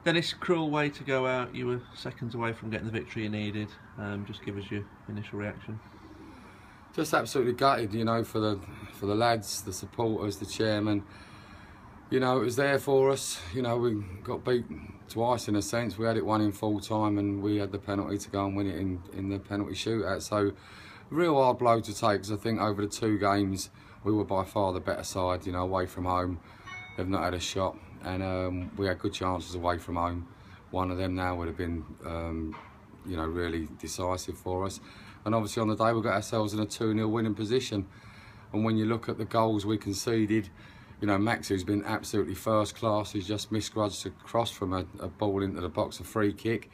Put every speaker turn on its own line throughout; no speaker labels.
Dennis, cruel way to go out. You were seconds away from getting the victory you needed. Just give us your initial reaction.
Just absolutely gutted, you know, for the lads, the supporters, the chairman. You know, it was there for us. You know, we got beat twice in a sense. We had it one in full time, and we had the penalty to go and win it in the penalty shootout. So, real hard blow to take, because I think over the two games we were by far the better side. You know, away from home, they've not had a shot, and we had good chances away from home. One of them now would have been, you know, really decisive for us. And obviously on the day we got ourselves in a 2-0 winning position. And when you look at the goals we conceded, you know, Max, who's been absolutely first class, he's just misgrudged a cross from a ball into the box, a free kick,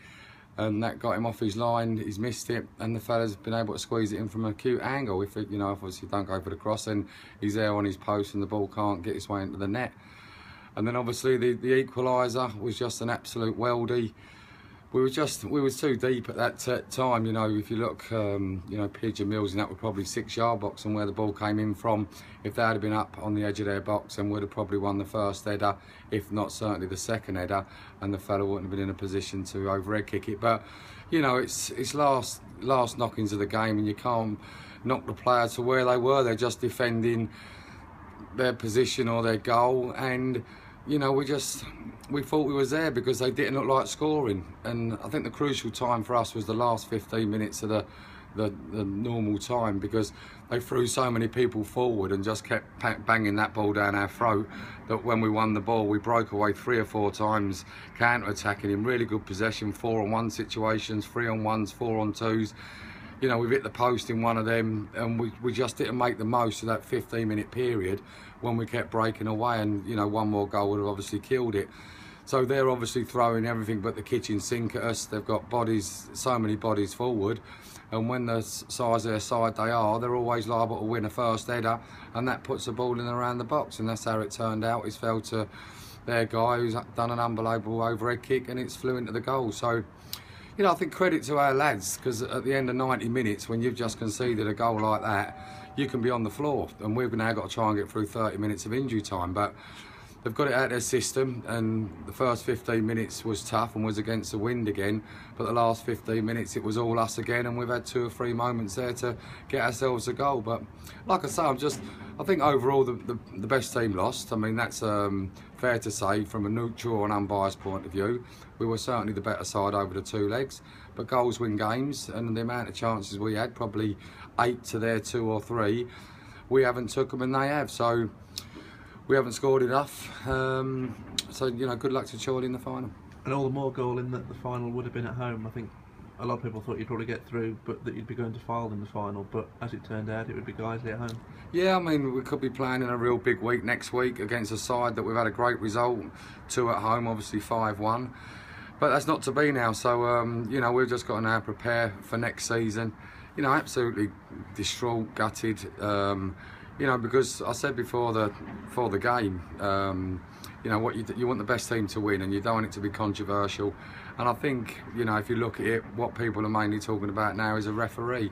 and that got him off his line. He's missed it, and the fella's been able to squeeze it in from a cute angle. If it, you know, if obviously don't go for the cross, then he's there on his post and the ball can't get its way into the net. And then obviously the equaliser was just an absolute weldy. We were too deep at that time. You know, if you look, you know, Pigeon Mills and that were probably 6-yard box, and where the ball came in from, if they had been up on the edge of their box, then would have probably won the first header, if not certainly the second header, and the fella wouldn't have been in a position to overhead kick it. But you know, it's last knockings of the game, and you can't knock the players to where they were. They're just defending their position or their goal, and you know, we thought we was there because they didn't look like scoring. And I think the crucial time for us was the last 15 minutes of the normal time, because they threw so many people forward and just kept banging that ball down our throat, that when we won the ball we broke away 3 or 4 times, counter-attacking in really good possession, 4-on-1 situations, 3-on-1s, 4-on-2s. You know, we've hit the post in one of them, and we just didn't make the most of that 15-minute period when we kept breaking away, and you know, one more goal would have obviously killed it. So they're obviously throwing everything but the kitchen sink at us. They've got bodies, so many bodies forward, and when the size of their side they are, they're always liable to win a first header, and that puts the ball in and around the box, and that's how it turned out. It's fell to their guy, who's done an unbelievable overhead kick, and it's flew into the goal. So, you know, I think credit to our lads, because at the end of 90 minutes, when you've just conceded a goal like that, you can be on the floor, and we've now got to try and get through 30 minutes of injury time. But they've got it out of their system, and the first 15 minutes was tough and was against the wind again, but the last 15 minutes it was all us again, and we've had 2 or 3 moments there to get ourselves a goal. But like I say, I think overall the best team lost. I mean, that's fair to say from a neutral and unbiased point of view. We were certainly the better side over the 2 legs, but goals win games, and the amount of chances we had, probably 8 to their 2 or 3, we haven't took them and they have. So we haven't scored enough. So, you know, good luck to Chorley in the final.
And all the more goal in that the final would have been at home. I think a lot of people thought you'd probably get through, but that you'd be going to Fylde in the final. But as it turned out, it would be Guiseley at home.
Yeah, I mean, we could be playing in a real big week next week against a side that we've had a great result, 2 at home, obviously 5-1. But that's not to be now. So, you know, we've just got to now prepare for next season. You know, absolutely distraught, gutted. You know, because I said before the game, you know, you want the best team to win, and you don't want it to be controversial. And I think, you know, if you look at it, what people are mainly talking about now is a referee,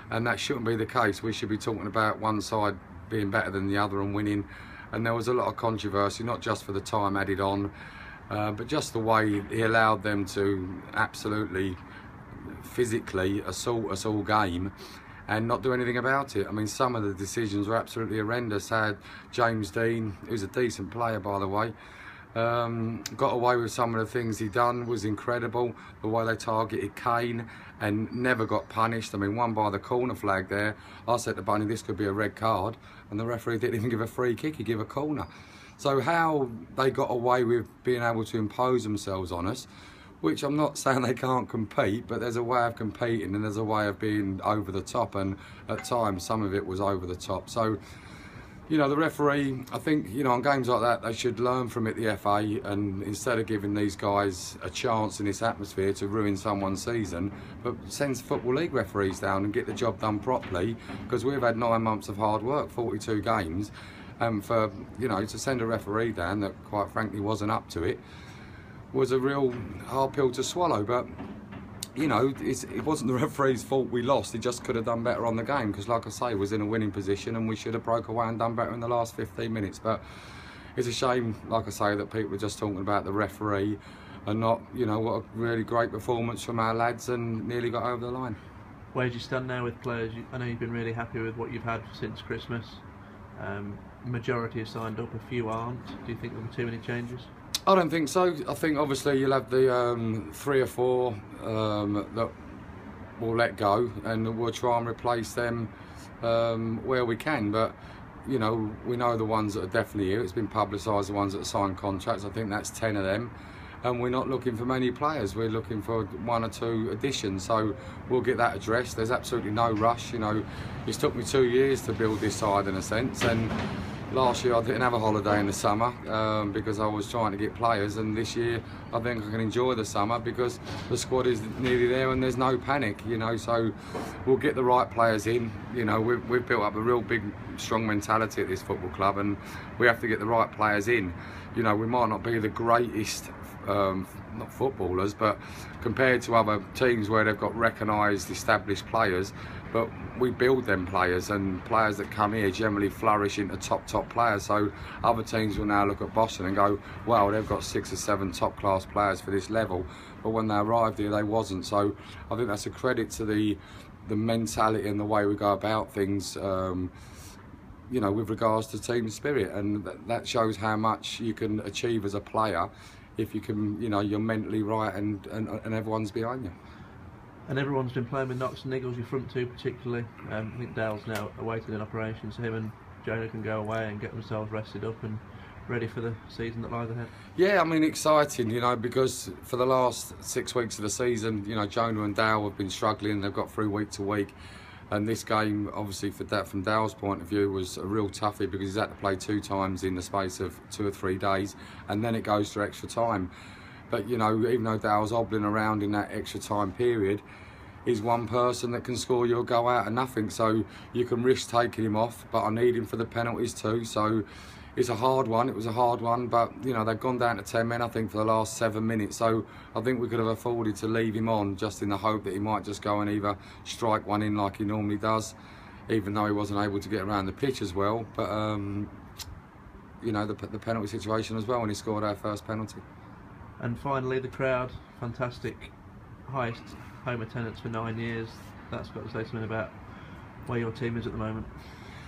and that shouldn't be the case. We should be talking about one side being better than the other and winning. And there was a lot of controversy, not just for the time added on, but just the way he allowed them to absolutely physically assault us all game and not do anything about it. I mean, some of the decisions were absolutely horrendous. Had James Deane, who's a decent player by the way, got away with some of the things he done was incredible. The way they targeted Kane and never got punished. I mean, one by the corner flag there, I said to Bunny this could be a red card, and the referee didn't even give a free kick, he gave a corner. So how they got away with being able to impose themselves on us, which I'm not saying they can't compete, but there's a way of competing and there's a way of being over the top, and at times some of it was over the top. So, you know, the referee, I think, you know, on games like that, they should learn from it, the FA, and instead of giving these guys a chance in this atmosphere to ruin someone's season, but sends Football League referees down and get the job done properly, because we've had 9 months of hard work, 42 games, and for, you know, to send a referee down that quite frankly wasn't up to it was a real hard pill to swallow. But you know, it wasn't the referee's fault we lost. He just could have done better on the game, because like I say, was in a winning position and we should have broke away and done better in the last 15 minutes. But it's a shame, like I say, that people are just talking about the referee and not, you know, what a really great performance from our lads and nearly got over the line.
Where do you stand now with players? I know you've been really happy with what you've had since Christmas. Majority have signed up, a few aren't. Do you think there'll be too many changes?
I don't think so. I think obviously you'll have the 3 or 4 that we'll let go, and we'll try and replace them where we can. But you know, we know the ones that are definitely here. It's been publicised, the ones that signed contracts. I think that's 10 of them. And we're not looking for many players. We're looking for 1 or 2 additions. So we'll get that addressed. There's absolutely no rush. You know, it's took me 2 years to build this side in a sense. And last year I didn't have a holiday in the summer because I was trying to get players. And this year I think I can enjoy the summer because the squad is nearly there and there's no panic. You know, so we'll get the right players in. You know, we've built up a real big, strong mentality at this football club, and we have to get the right players in. You know, we might not be the greatest not footballers, but compared to other teams where they've got recognised, established players, but we build them players, and players that come here generally flourish into top players. So other teams will now look at Boston and go, wow, they've got 6 or 7 top class players for this level, but when they arrived here they wasn't. So I think that's a credit to the mentality and the way we go about things, you know, with regards to team spirit, and that shows how much you can achieve as a player if you can, you know, you're mentally right and everyone's behind you.
And everyone's been playing with knocks and niggles, your front 2 particularly. I think Dale's now awaiting an operation, so him and Jonah can go away and get themselves rested up and ready for the season that lies ahead. Yeah,
I mean, exciting, you know, because for the last 6 weeks of the season, you know, Jonah and Dale have been struggling. They've got through week to week. And this game, obviously, from Dale's point of view, was a real toughie because he's had to play 2 times in the space of 2 or 3 days, and then it goes to extra time. But you know, even though Dale's hobbling around in that extra time period, he's one person that can score you a go out of nothing. So you can risk taking him off, but I need him for the penalties too. So it's a hard one. It was a hard one, but you know, they've gone down to 10 men, I think, for the last 7 minutes. So I think we could have afforded to leave him on just in the hope that he might just go and either strike one in like he normally does, even though he wasn't able to get around the pitch as well. But you know, the penalty situation as well when he scored our first penalty.
And finally, the crowd, fantastic, highest home attendance for 9 years. That's got to say something about where your team is at the moment.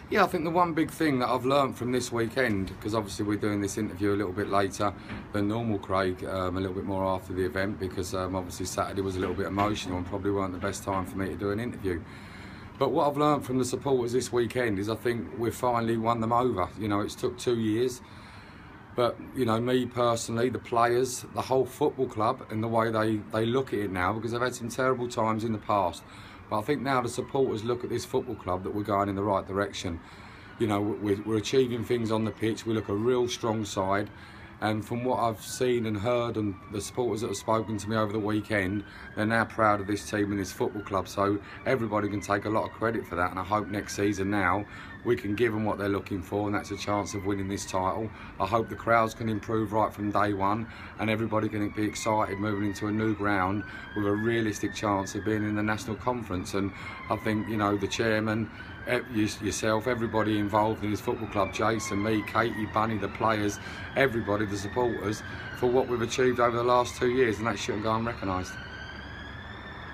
Yeah, I think the one big thing that I've learned from this weekend, because obviously we're doing this interview a little bit later than normal, Craig, a little bit more after the event, because obviously Saturday was a little bit emotional and probably weren't the best time for me to do an interview. But what I've learned from the supporters this weekend is I think we've finally won them over. You know, it's took 2 years. But, you know, me personally, the players, the whole football club and the way they look at it now, because they've had some terrible times in the past. But I think now the supporters look at this football club that we're going in the right direction. You know, we're achieving things on the pitch. We look a real strong side. And from what I've seen and heard and the supporters that have spoken to me over the weekend, they're now proud of this team and this football club. So everybody can take a lot of credit for that. And I hope next season now we can give them what they're looking for, and that's a chance of winning this title. I hope the crowds can improve right from day one, and everybody can be excited moving into a new ground with a realistic chance of being in the National Conference. And I think, you know, the chairman, yourself, everybody involved in this football club, Jason, me, Katie, Bunny, the players, everybody, the supporters, for what we've achieved over the last 2 years, and that shouldn't go unrecognised.